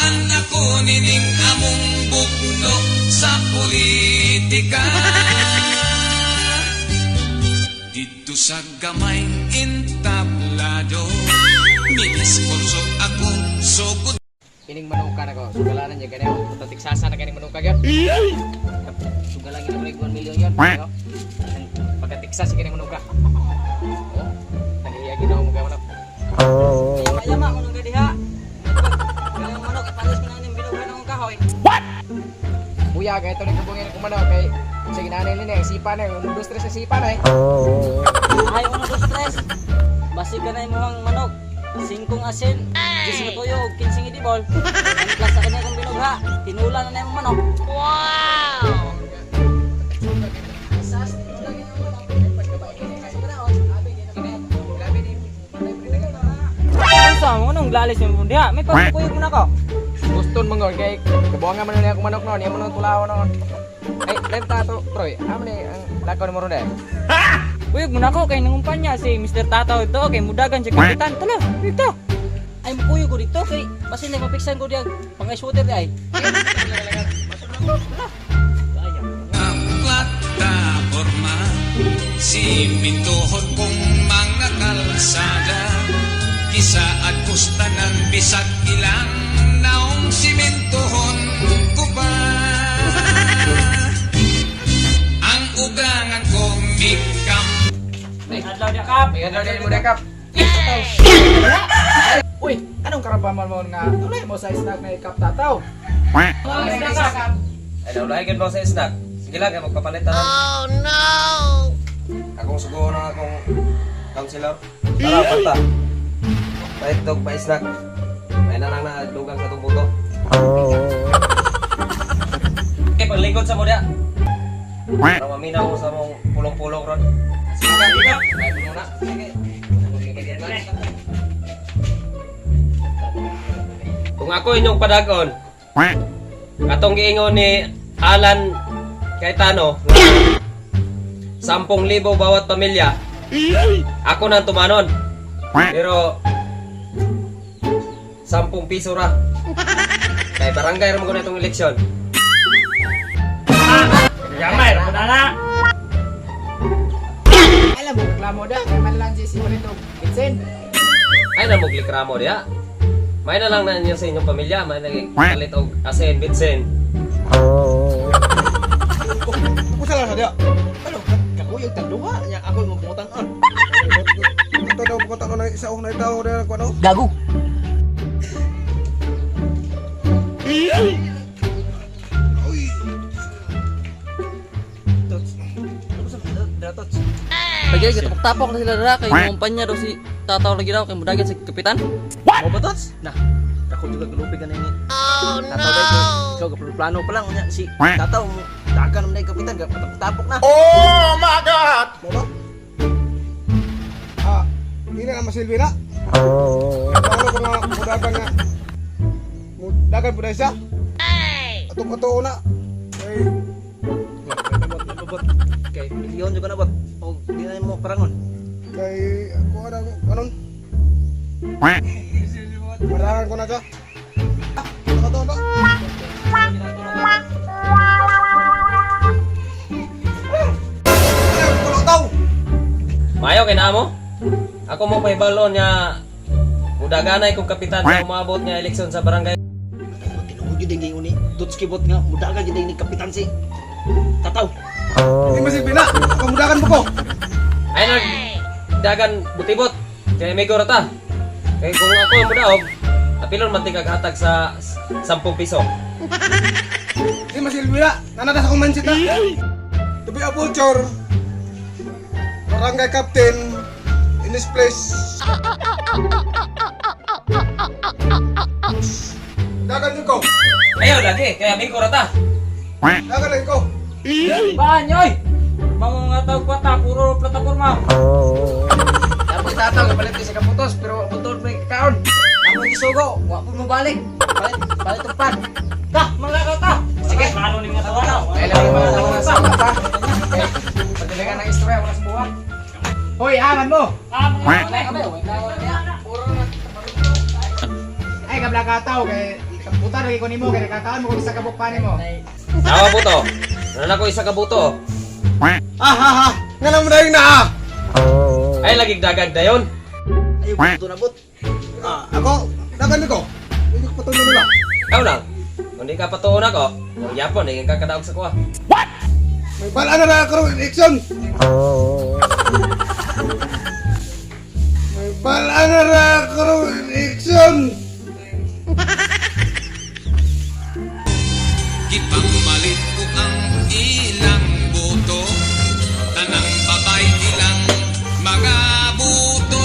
Saan ako nining among bugno sa politika? Dito sa gamay entablado, miniskorso ako sugod. Kining manuka na ko, sugalanan niya ganyan, tatiksasan na kining manuka yun. Sugalan yun ako 1 million yun. Pagkatiksas si kining manuka. Oh, nahihiyagin ako mga manok. Yama mo nung gadiha. Kaya manok, ipalis ko na yung binugan ng kahoy. Buya, kaya ito nagkabungin akong manok. Kaya sige nanay nila, sipa na yung 1, 2, 3 sa sipa na eh. Ay, 1, 2, 3. Basi ka na yung mga manok. 5 asin, 10 na tuyo, 15 idibol. Ang klasa ka na yung binugha. Tinula na yung manok. Wow! Sa mo nung lalis yung diha. May pagkuyog mo na ko. Guston mong kay kabuangan man niya akong manok noon, yung manok tulaw noon. Ay, lenta to, Troy. Amo ni ang lakaw ni mo ron eh. Kuyog mo na ko kay nangumpanya si Mr. Tataw ito. Kay mudagan siya kapitan. Tala, dito. Ay, mukuyog ko dito. Kay basi na mapiksan ko diya. Pang-ice water di ay. Plataforma, simintuhon kong mga kalsada, kisaad kusta ng bisag ilang naong simintuhon ko pa. Ang ugangan ko mikam. Adlaw dia kap. May adlaw din mo dekap. Uy, anong karapaman mo nga tulay mo sa snack na ikap tataw? Ay, Ay, naulahigan mo sa snack. Sige lang, magpapalit na. Oh no! Akong sugo na akong counselor. Tara, bata. Kahit dog pa snack. May na lang na dugang sa tumuto. Okay, paglingkod sa mo dia. Para maminaw ko sa mong pulong-pulong ron. Sige ka, ikaw. Ay, muna. Sige. Kung ako inyong padagon, katong giingon ni Alan Cayetano, 10,000 bawat pamilya, ako nang tumanon. Pero 10 piso ra. Kay barangay ra mo na itong eleksyon. Gamay, na. Alam mo, reklamo da, kay man lang si Monito. Kitsen. Ay na moglik ramo dia. May na lang na ninyo sa inyong pamilya, may nagkalit og asin, bitsin. Pusa lang sa dia. Ano, kakuyog tagduha niya ako mo pungutang on. Ito daw pungutang on isa na itaw na ko ano. Gago. Uy. Tots. Lagi kita tapok na sila dara kay kumpanya daw si Tataw lagi daw kay mudagan si kapitan. Mo ba tots? Nah, ako juga galupig ka nini. Oh Tataw daw no! ikaw plano pa lang nya si Tataw dagan man kapitan tapok na. Mama. Ah, ini nama Silvi na. Ano ko na mudagan nga. Mudagan pud isa. Ato na. Ay, Nabot kay milyon juga nabot. O di na mo parangon. kay ako ada kanon. Marangan ko na ka. Ato ba? Mayo kay namo. Ako mo pahibalon nya mudaganay kong kapitan sa umabot nga eleksyon sa barangay. Tinuod jud ngay uni. Tots kibot nga mudagan jud ni kapitan si Tataw. Hindi mo Silvi na. Ako mudagan mo ko. Ay nag dagan butibot. Kay may ta. Kay kung ako ang mudaog, apilon man tigaghatag sa 10 piso. Hindi mo Silvi na. Nanadas akong mindset na. To be a vulture. Barangay captain in this place. Dagan yun ko. Ayaw lagi, kaya may ta. Dagan lang ko. Banyoy. Mga tawag pa ta puro plataporma. Tapos Tataw kapalit sa kaputos pero butol may kaon. Amo isugo, wa po mo balik. Palit upan. Dah, mga ta. Sige. Plano ni nga tawa. Ay lang yung mga tawag sa mata. Pagdalagan ng istorya wala sa buwan. Hoy, aman mo. Ay, kabla ka tao kay Puta lagi ko nimo kay kakaon mo kung isa ka bukpa nimo. Nawa buto. Nanan ako isa ka buto. Ah, ha, ha. Nga naman na yung naa. Ay lagig dagag dayon. Ayaw ko ito nabot. Ah, ako, dagan ko. Hindi ko patuloy nila. Ikaw lang. Kung di ka patuon ako, kung yapon, hindi ka kadaog sa kuha. May bala na ako ng action. May bala na ako ng